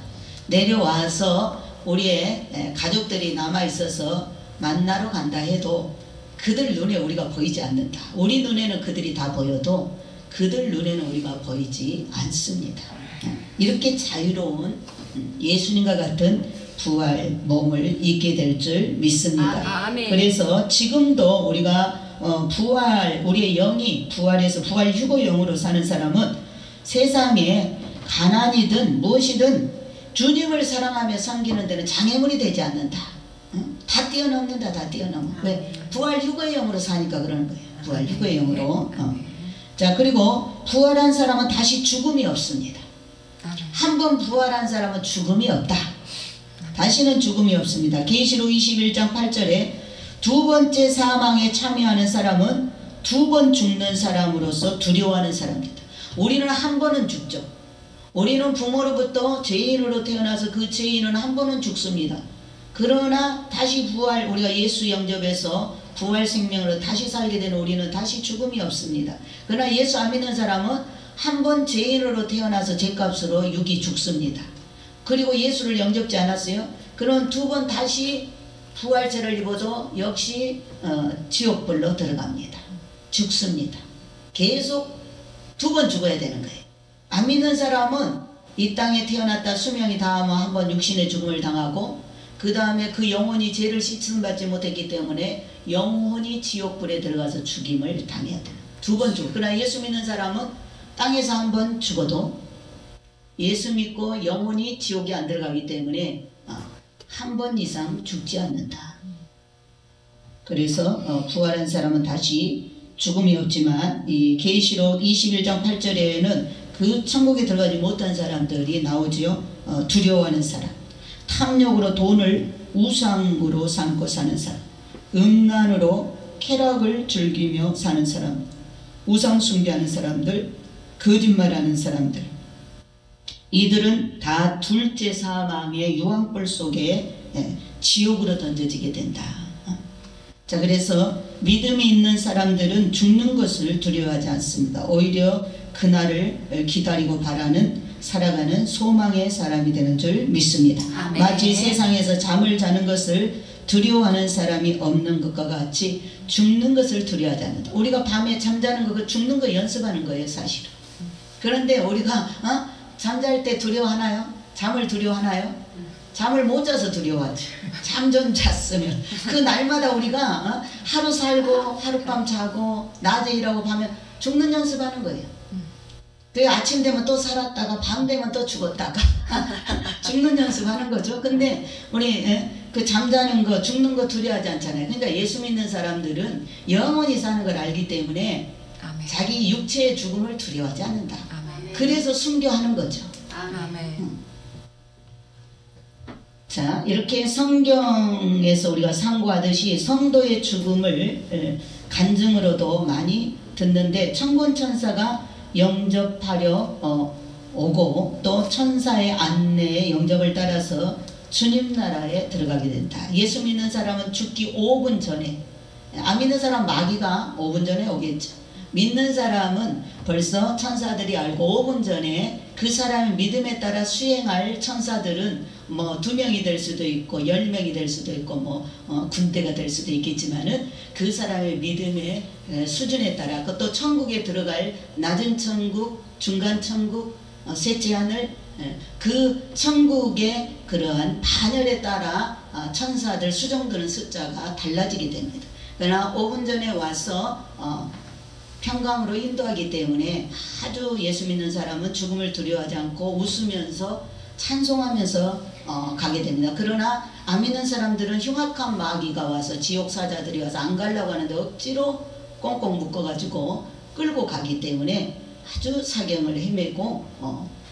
내려와서 우리의 가족들이 남아있어서 만나러 간다 해도 그들 눈에 우리가 보이지 않는다. 우리 눈에는 그들이 다 보여도 그들 눈에는 우리가 보이지 않습니다. 이렇게 자유로운 예수님과 같은 부활 몸을 입게 될 줄 믿습니다. 그래서 지금도 우리가 부활, 우리의 영이 부활해서 부활 휴거영으로 사는 사람은 세상에 가난이든 무엇이든 주님을 사랑하며 섬기는 데는 장애물이 되지 않는다. 다 뛰어넘는다. 다 뛰어넘어. 왜? 부활 휴거영으로 사니까 그러는 거예요. 부활 휴거영으로. 자, 그리고 부활한 사람은 다시 죽음이 없습니다. 한번 부활한 사람은 죽음이 없다. 다시는 죽음이 없습니다. 계시록 21장 8절에 두 번째 사망에 참여하는 사람은 두 번 죽는 사람으로서 두려워하는 사람입니다. 우리는 한 번은 죽죠. 우리는 부모로부터 죄인으로 태어나서 그 죄인은 한 번은 죽습니다. 그러나 다시 부활, 우리가 예수 영접해서 부활 생명으로 다시 살게 되는 우리는 다시 죽음이 없습니다. 그러나 예수 안 믿는 사람은 한 번 죄인으로 태어나서 죄값으로 육이 죽습니다. 그리고 예수를 영접지 않았어요. 그럼 두 번 다시 부활체를 입어도 역시 지옥불로 들어갑니다. 죽습니다. 계속 두 번 죽어야 되는 거예요. 안 믿는 사람은 이 땅에 태어났다 수명이 다하면 한번 육신의 죽음을 당하고 그 다음에 그 영혼이 죄를 씻음받지 못했기 때문에 영혼이 지옥불에 들어가서 죽임을 당해야 돼요. 두 번 죽어. 그러나 예수 믿는 사람은 땅에서 한 번 죽어도 예수 믿고 영혼이 지옥에 안 들어가기 때문에 한 번 이상 죽지 않는다. 그래서 부활한 사람은 다시 죽음이 없지만 이 계시록 21장 8절에는 그 천국에 들어가지 못한 사람들이 나오지요. 두려워하는 사람, 탐욕으로 돈을 우상으로 삼고 사는 사람, 음란으로 쾌락을 즐기며 사는 사람, 우상 숭배하는 사람들, 거짓말하는 사람들, 이들은 다 둘째 사망의 유황불 속에 지옥으로 던져지게 된다. 자, 그래서 믿음이 있는 사람들은 죽는 것을 두려워하지 않습니다. 오히려 그날을 기다리고 바라는 살아가는 소망의 사람이 되는 줄 믿습니다. 아멘. 마치 세상에서 잠을 자는 것을 두려워하는 사람이 없는 것과 같이 죽는 것을 두려워하지 않는다. 우리가 밤에 잠자는 거, 죽는 거 연습하는 거예요, 사실은. 그런데 우리가 잠잘 때 두려워하나요? 잠을 두려워하나요? 잠을 못 자서 두려워하지. 잠 좀 잤으면. 그 날마다 우리가 하루 살고 하룻밤 자고 낮에 일하고 밤에 죽는 연습하는 거예요. 그 아침 되면 또 살았다가 밤 되면 또 죽었다가 죽는 연습하는 거죠. 근데 우리 그 잠자는 거 죽는 거 두려워하지 않잖아요. 그러니까 예수 믿는 사람들은 영원히 사는 걸 알기 때문에 아멘. 자기 육체의 죽음을 두려워하지 않는다. 아멘. 그래서 순교하는 거죠. 아멘. 자, 이렇게 성경에서 우리가 상고하듯이 성도의 죽음을 간증으로도 많이 듣는데 천군 천사가 영접하려 오고 또 천사의 안내에 영접을 따라서 주님 나라에 들어가게 된다. 예수 믿는 사람은 죽기 5분 전에, 안 믿는 사람 마귀가 5분 전에 오겠죠. 믿는 사람은 벌써 천사들이 알고 5분 전에 그 사람의 믿음에 따라 수행할 천사들은 뭐 2명이 될 수도 있고 10명이 될 수도 있고 군대가 될 수도 있겠지만은 그 사람의 믿음의 수준에 따라 또 천국에 들어갈 낮은 천국, 중간 천국, 셋째 하늘, 그 천국의 그러한 반열에 따라 천사들 수정되는 숫자가 달라지게 됩니다. 그러나 5분 전에 와서 평강으로 인도하기 때문에 아주 예수 믿는 사람은 죽음을 두려워하지 않고 웃으면서 찬송하면서 가게 됩니다. 그러나 안 믿는 사람들은 흉악한 마귀가 와서 지옥사자들이 와서 안 가려고 하는데 억지로 꽁꽁 묶어가지고 끌고 가기 때문에 아주 사경을 헤매고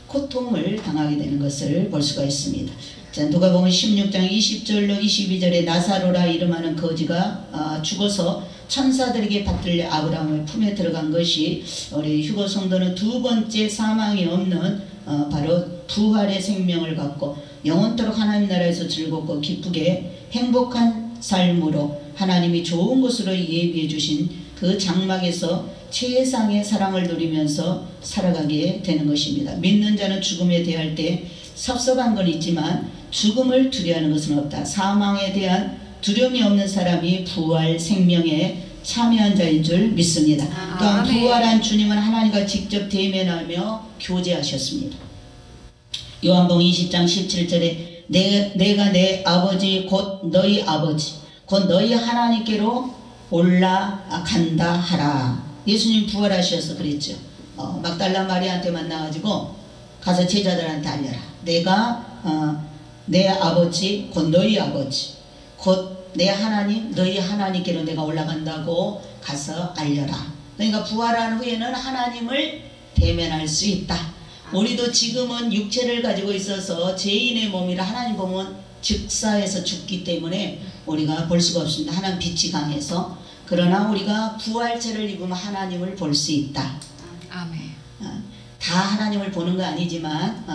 고통을 당하게 되는 것을 볼 수가 있습니다. 자, 누가복음 16장 20절로 22절에 나사로라 이름하는 거지가 죽어서 천사들에게 받들려 아브라함의 품에 들어간 것이 우리 휴거 성도는 두 번째 사망이 없는 바로 부활의 생명을 갖고 영원토록 하나님 나라에서 즐겁고 기쁘게 행복한 삶으로 하나님이 좋은 곳으로 예비해 주신 그 장막에서 최상의 사랑을 누리면서 살아가게 되는 것입니다. 믿는 자는 죽음에 대할 때 섭섭한 건 있지만 죽음을 두려워하는 것은 없다. 사망에 대한 두려움이 없는 사람이 부활 생명에 참여한 자인 줄 믿습니다. 또한 부활한 주님은 하나님과 직접 대면하며 교제하셨습니다. 요한복음 20장 17절에 내가 내 아버지 곧 너희 아버지 곧 너희 하나님께로 올라간다 하라. 예수님 부활하셔서 그랬죠. 막달라 마리아한테 만나가지고 가서 제자들한테 알려라. 내가 내 아버지 곧 너희 아버지 곧 내 하나님 너희 하나님께로 내가 올라간다고 가서 알려라. 그러니까 부활한 후에는 하나님을 대면할 수 있다. 우리도 지금은 육체를 가지고 있어서 죄인의 몸이라 하나님 보면 즉사해서 죽기 때문에 우리가 볼 수가 없습니다. 하나님 빛이 강해서. 그러나 우리가 부활체를 입으면 하나님을 볼 수 있다. 아멘. 다 하나님을 보는 거 아니지만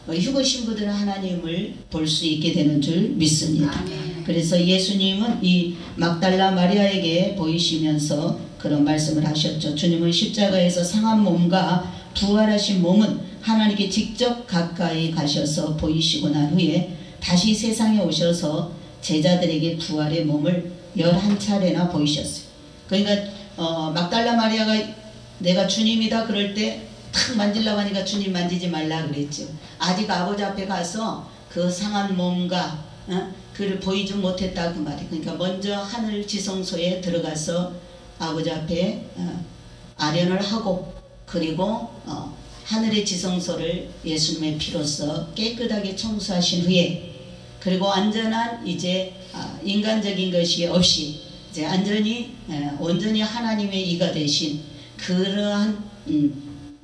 휴거 신부들은 하나님을 볼 수 있게 되는 줄 믿습니다. 아멘. 그래서 예수님은 이 막달라 마리아에게 보이시면서 그런 말씀을 하셨죠. 주님은 십자가에서 상한 몸과 부활하신 몸은 하나님께 직접 가까이 가셔서 보이시고 난 후에 다시 세상에 오셔서 제자들에게 부활의 몸을 11차례나 보이셨어요. 그러니까 막달라 마리아가 내가 주님이다 그럴 때 탁 만지려고 하니까 주님 만지지 말라 그랬죠. 아직 아버지 앞에 가서 그 상한 몸과 그를 보이지 못했다 그 말이. 그러니까 먼저 하늘 지성소에 들어가서 아버지 앞에 아련을 하고, 그리고 하늘의 지성소를 예수님의 피로써 깨끗하게 청소하신 후에, 그리고 안전한 이제 인간적인 것이 없이 이제 온전히 하나님의 이가 되신 그러한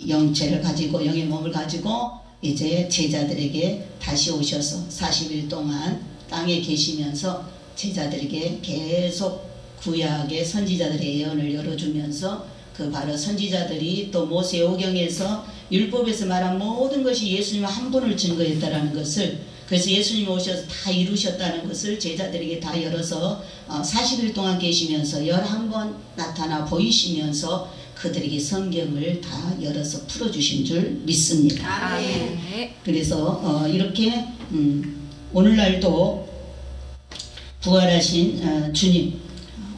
영체를 가지고, 영의 몸을 가지고 이제 제자들에게 다시 오셔서 40일 동안 땅에 계시면서 제자들에게 계속 구약의 선지자들의 예언을 열어주면서, 그 바로 선지자들이 또 모세오경에서 율법에서 말한 모든 것이 예수님 한 분을 증거했다라는 것을, 그래서 예수님이 오셔서 다 이루셨다는 것을 제자들에게 다 열어서 40일 동안 계시면서 11번 나타나 보이시면서 그들에게 성경을 다 열어서 풀어주신 줄 믿습니다. 아멘. 그래서 이렇게 오늘날도 부활하신 주님,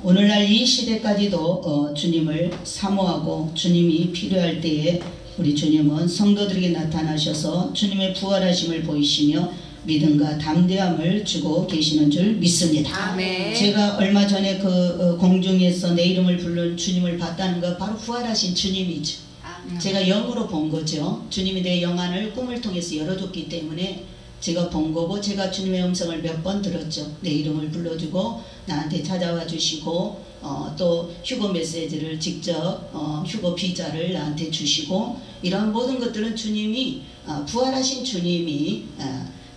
오늘날 이 시대까지도 주님을 사모하고 주님이 필요할 때에 우리 주님은 성도들에게 나타나셔서 주님의 부활하심을 보이시며 믿음과 담대함을 주고 계시는 줄 믿습니다. 아멘. 제가 얼마 전에 그 공중에서 내 이름을 부른 주님을 봤다는 거 바로 부활하신 주님이죠. 제가 영으로 본 거죠. 주님이 내 영안을 꿈을 통해서 열어줬기 때문에 제가 본 거고, 제가 주님의 음성을 몇 번 들었죠. 내 이름을 불러주고 나한테 찾아와 주시고, 또 휴거 메시지를 직접 휴거 비자를 나한테 주시고, 이런 모든 것들은 주님이 부활하신 주님이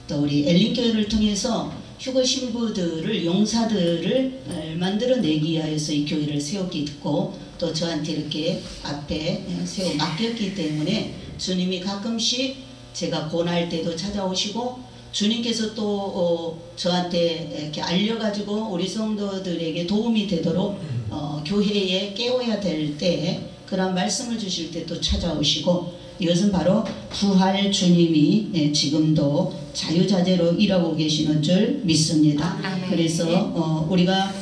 또 우리 엘린교회를 통해서 휴거 신부들을, 용사들을 만들어내기 위하여서 이 교회를 세웠기 있고, 또 저한테 이렇게 앞에 세워 맡겼기 때문에 주님이 가끔씩 제가 고날 때도 찾아오시고, 주님께서 또 저한테 이렇게 알려가지고 우리 성도들에게 도움이 되도록 교회에 깨워야 될 때 그런 말씀을 주실 때 또 찾아오시고, 이것은 바로 부활 주님이 지금도 자유자재로 일하고 계시는 줄 믿습니다. 아멘. 그래서 우리가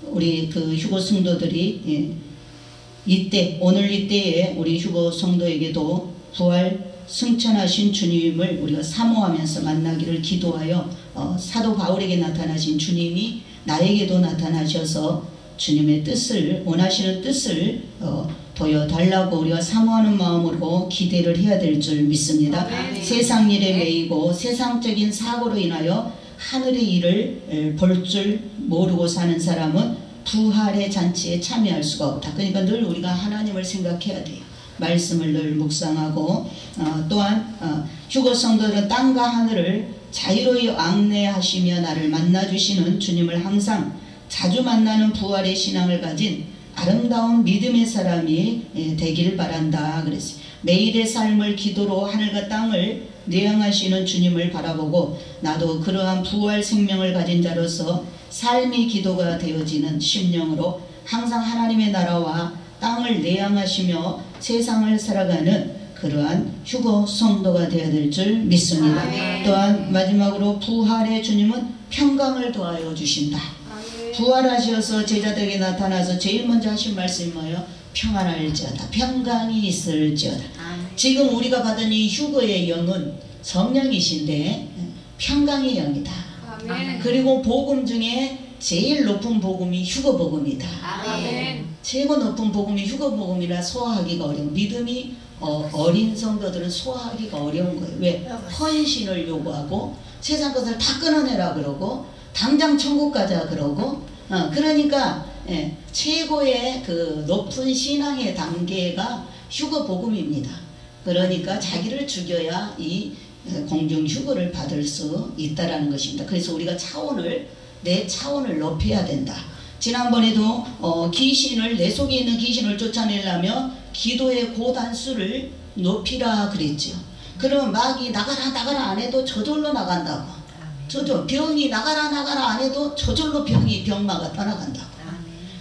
우리 그 휴거 성도들이 이때, 오늘 이때에 우리 휴거 성도에게도 부활 승천하신 주님을 우리가 사모하면서 만나기를 기도하여 사도 바울에게 나타나신 주님이 나에게도 나타나셔서 주님의 뜻을, 원하시는 뜻을 보여달라고 우리가 사모하는 마음으로 기대를 해야 될 줄 믿습니다. 아멘. 세상 일에 매이고 세상적인 사고로 인하여 하늘의 일을 볼 줄 모르고 사는 사람은 부활의 잔치에 참여할 수가 없다. 그러니까 늘 우리가 하나님을 생각해야 돼요. 말씀을 늘 묵상하고, 또한 휴거 성도들은 땅과 하늘을 자유로이 왕래하시며 나를 만나주시는 주님을 항상 자주 만나는 부활의 신앙을 가진 아름다운 믿음의 사람이 되길 바란다 그랬어요. 매일의 삶을 기도로 하늘과 땅을 뇌양하시는 주님을 바라보고, 나도 그러한 부활 생명을 가진 자로서 삶이 기도가 되어지는 심령으로 항상 하나님의 나라와 땅을 내양하시며 세상을 살아가는 그러한 휴거 성도가 되어야 될 줄 믿습니다. 아멘. 또한 마지막으로 부활의 주님은 평강을 더하여 주신다. 부활하셔서 제자들에게 나타나서 제일 먼저 하신 말씀이 뭐예요? 평안할지어다, 평강이 있을지어다. 지금 우리가 받은 이 휴거의 영은 성령이신데 평강의 영이다. 아멘. 그리고 복음 중에 제일 높은 복음이 휴거 복음이다. 아멘. 최고 높은 복음이 휴거 복음이라 소화하기가 어려운, 믿음이 어린 성도들은 소화하기가 어려운 거예요. 왜? 헌신을 요구하고 세상 것을 다 끊어내라 그러고 당장 천국 가자 그러고, 그러니까 최고의 그 높은 신앙의 단계가 휴거 복음입니다. 그러니까 자기를 죽여야 이 공중 휴거를 받을 수 있다라는 것입니다. 그래서 우리가 내 차원을 높여야 된다. 지난번에도 귀신을, 내 속에 있는 귀신을 쫓아내려면 기도의 고단수를 높이라 그랬죠. 그러면 마귀 나가라 안 해도 저절로 나간다고. 병이 나가라 안 해도 저절로 병마가 떠나간다고.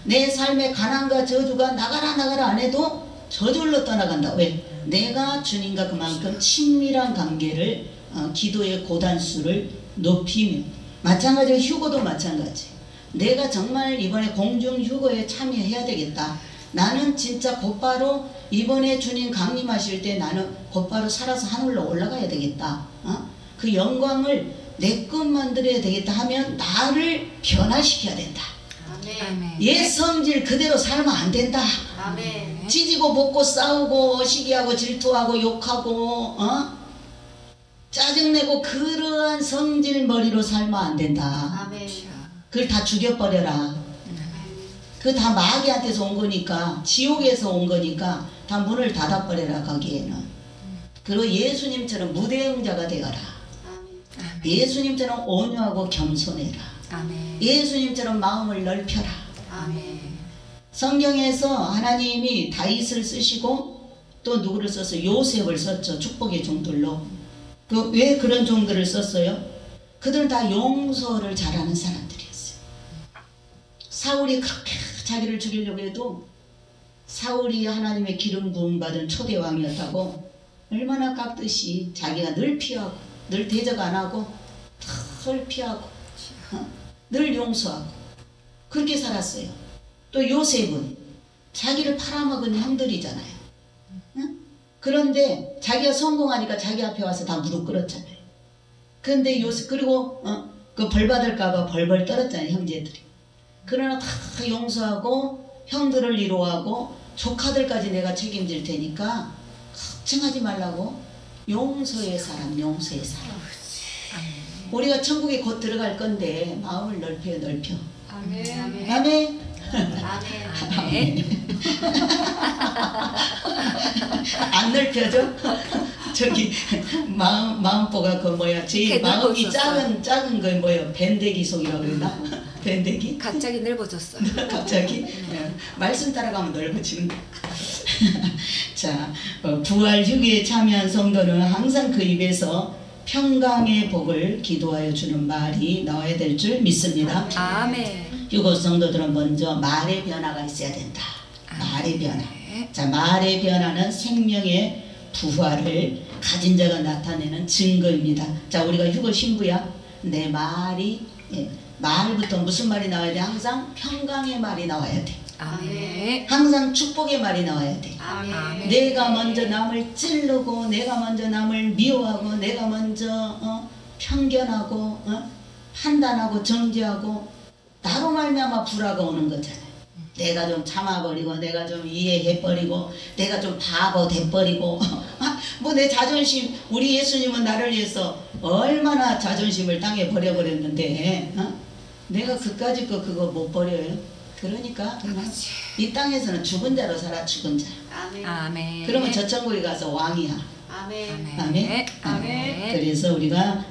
내 삶의 가난과 저주가 나가라 안 해도 저절로 떠나간다. 왜? 내가 주님과 그만큼 친밀한 관계를, 기도의 고단수를 높이며, 마찬가지로 휴거도 마찬가지. 내가 정말 이번에 공중 휴거에 참여해야 되겠다. 나는 진짜 곧바로 이번에 주님 강림하실 때 나는 곧바로 살아서 하늘로 올라가야 되겠다. 그 영광을 내 것 만들어야 되겠다 하면 나를 변화시켜야 된다. 아멘. 옛 성질 그대로 살면 안 된다. 아멘. 찢고 볶고 싸우고 시기하고 질투하고 욕하고 짜증내고 그러한 성질 머리로 살면 안 된다. 아멘. 그걸 다 죽여버려라. 그 다 마귀한테서 온 거니까, 지옥에서 온 거니까 다 문을 닫아버려라. 거기에는. 그리고 예수님처럼 무대응자가 되어라. 아멘. 예수님처럼 온유하고 겸손해라. 아멘. 예수님처럼 마음을 넓혀라. 아멘. 성경에서 하나님이 다윗을 쓰시고 또 누구를 썼어요? 요셉을 썼죠. 축복의 종들로. 왜 그런 종들을 썼어요? 그들은 다 용서를 잘하는 사람들이었어요. 사울이 그렇게 자기를 죽이려고 해도 사울이 하나님의 기름 부음 받은 초대 왕이었다고 얼마나 깍듯이 자기가 늘 피하고 늘 대적 안 하고 늘 피하고 늘 용서하고 그렇게 살았어요. 또 요셉은 자기를 팔아먹은 형들이잖아요. 응? 그런데 자기가 성공하니까 자기 앞에 와서 다 무릎 꿇었잖아요. 그런데 요셉 그리고 그 벌 받을까봐 벌벌 떨었잖아요. 형제들이. 그러나 다 용서하고 형들을 위로하고 조카들까지 내가 책임질 테니까 걱정하지 말라고 용서의 사람, 용서의 사람. 우리가 천국에 곧 들어갈 건데 마음을 넓혀요, 넓혀. 아멘. 아멘. 아멘. 아멘. 안 넓혀져? 저기 마음보가 그 뭐야 제일 마음이 작은 거 뭐야 밴데기 속이라고 그러나? 밴데기? 갑자기 넓어졌어. 갑자기? 말씀 따라가면 넓어지는 거야. 자, 부활 휴게에 참여한 성도는 항상 그 입에서 평강의 복을 기도하여 주는 말이 나와야 될 줄 믿습니다. 아멘. 휴거 성도들은 먼저 말의 변화가 있어야 된다. 말의 변화. 자, 말의 변화는 생명의 부활을 가진 자가 나타내는 증거입니다. 자, 우리가 휴거 신부야. 내 말이 말부터 무슨 말이 나와야 돼? 항상 평강의 말이 나와야 돼. 아멘. 항상 축복의 말이 나와야 돼. 아멘. 내가 먼저 남을 찌르고 내가 먼저 남을 미워하고 내가 먼저 편견하고 판단하고 정죄하고 나로 말미암아 불화가 오는 거잖아요. 내가 좀 참아버리고 내가 좀 이해해버리고 내가 좀 바보 돼버리고 뭐 내 자존심 우리 예수님은 나를 위해서 얼마나 자존심을 땅에 버려버렸는데 내가 그까짓 거 그거 못 버려요. 그러니까 이 땅에서는 죽은 자로 살아. 죽은 자. 아멘. 아멘. 그러면 저 천국에 가서 왕이야. 아멘. 아멘. 아멘. 그래서 우리가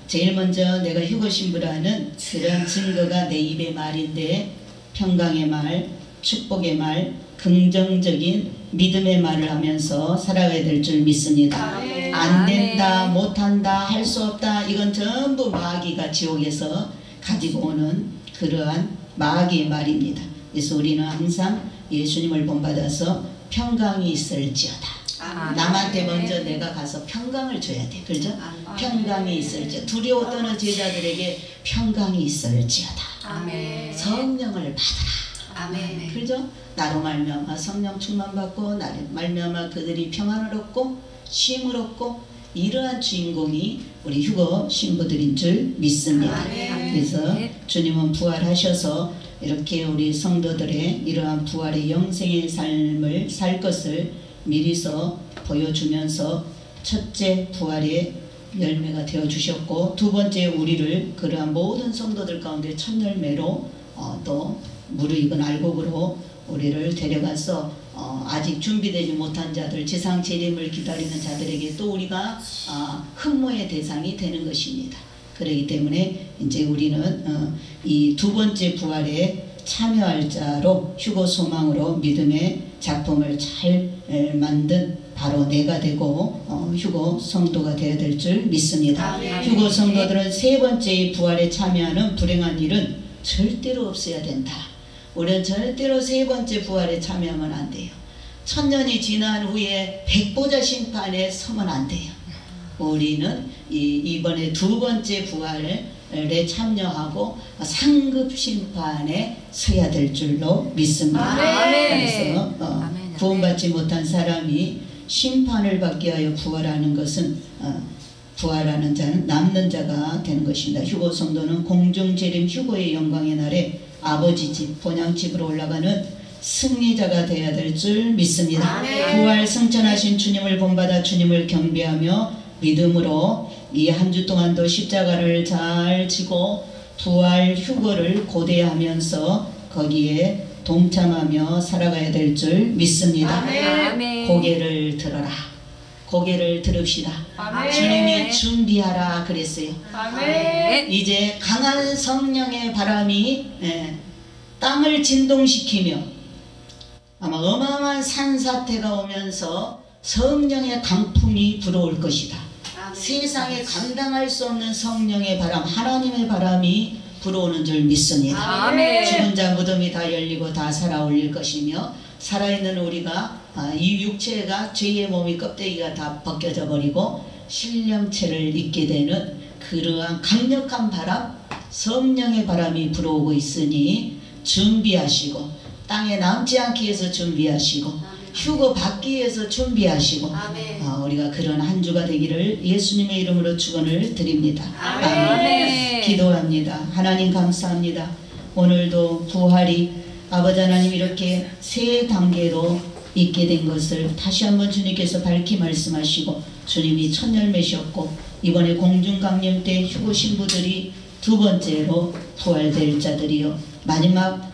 제일 먼저 내가 휴거 신부라는 그런 증거가 내 입의 말인데 평강의 말, 축복의 말, 긍정적인 믿음의 말을 하면서 살아가야 될 줄 믿습니다. 아멘. 안 된다, 못한다, 할 수 없다. 이건 전부 마귀가 지옥에서 가지고 오는 그러한 마귀의 말입니다. 그래서 우리는 항상 예수님을 본받아서 평강이 있을지어다. 아멘. 남한테 먼저 내가 가서 평강을 줘야 돼. 그죠? 아멘. 평강이 있을지어다. 두려워 떠는 제자들에게 평강이 있을지어다. 아멘. 성령을 받아라. 아멘. 그죠? 나로 말미암아 성령 충만받고 나로 말미암아 그들이 평안을 얻고 쉼을 얻고 이러한 주인공이 우리 휴거 신부들인 줄 믿습니다. 아멘. 그래서 주님은 부활하셔서 이렇게 우리 성도들의 이러한 부활의 영생의 삶을 살 것을 미리서 보여주면서 첫째 부활의 열매가 되어 주셨고 두 번째 우리를 그러한 모든 성도들 가운데 첫 열매로 또 무르익은 알곡으로 우리를 데려가서 아직 준비되지 못한 자들 지상 재림을 기다리는 자들에게 또 우리가 흠모의 대상이 되는 것입니다. 그렇기 때문에 이제 우리는 이 두 번째 부활에 참여할 자로 휴거 소망으로 믿음의 작품을 잘 만든 바로 내가 되고 휴거 성도가 되어야 될 줄 믿습니다. 아멘. 휴거 성도들은 세 번째 부활에 참여하는 불행한 일은 절대로 없어야 된다. 우리는 절대로 세 번째 부활에 참여하면 안 돼요. 천년이 지난 후에 백보자 심판에 서면 안 돼요. 우리는 이번에 두 번째 부활 참여하고 상급 심판에 서야 될 줄로 믿습니다. 그래서 아멘. 구원받지 못한 사람이 심판을 받게 하여 부활하는 것은 부활하는 자는 남는 자가 되는 것입니다. 휴고 성도는 공중 재림 휴고의 영광의 날에 아버지 집 본향집으로 올라가는 승리자가 되어야 될 줄 믿습니다. 부활 승천하신 주님을 본받아 주님을 경배하며 믿음으로 이 한 주 동안도 십자가를 잘 지고 부활 휴거를 고대하면서 거기에 동참하며 살아가야 될 줄 믿습니다. 아멘. 고개를 들어라. 고개를 들읍시다. 주님이 준비하라 그랬어요. 아멘. 이제 강한 성령의 바람이 땅을 진동시키며 아마 어마어마한 산사태가 오면서 성령의 강풍이 불어올 것이다. 세상에 감당할 수 없는 성령의 바람, 하나님의 바람이 불어오는 줄 믿습니다. 아멘. 죽은 자 무덤이 다 열리고 다 살아올릴 것이며 살아있는 우리가 이 육체가 죄의 몸이 껍데기가 다 벗겨져 버리고 신령체를 입게 되는 그러한 강력한 바람, 성령의 바람이 불어오고 있으니 준비하시고 땅에 남지 않기 위해서 준비하시고 휴거 받기 위해서 준비하시고 우리가 그런 한 주가 되기를 예수님의 이름으로 축원을 드립니다. 아멘. 기도합니다. 하나님 감사합니다. 오늘도 부활이 아버지 하나님 이렇게 세 단계로 있게 된 것을 다시 한번 주님께서 밝히 말씀하시고 주님이 첫 열매셨고 이번에 공중강림 때 휴거 신부들이 두 번째로 부활될 자들이요 마지막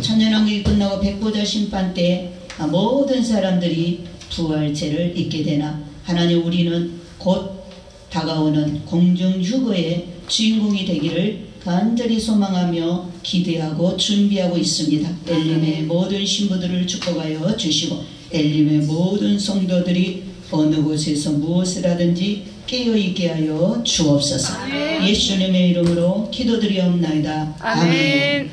천년왕국이 끝나고 백보자 심판 때 모든 사람들이 부활체를 입게 되나 하나님 우리는 곧 다가오는 공중 휴거의 주인공이 되기를 간절히 소망하며 기대하고 준비하고 있습니다. 엘림의 모든 신부들을 축복하여 주시고 엘림의 모든 성도들이 어느 곳에서 무엇을 하든지 깨어있게 하여 주옵소서. 예수님의 이름으로 기도드리옵나이다. 아멘.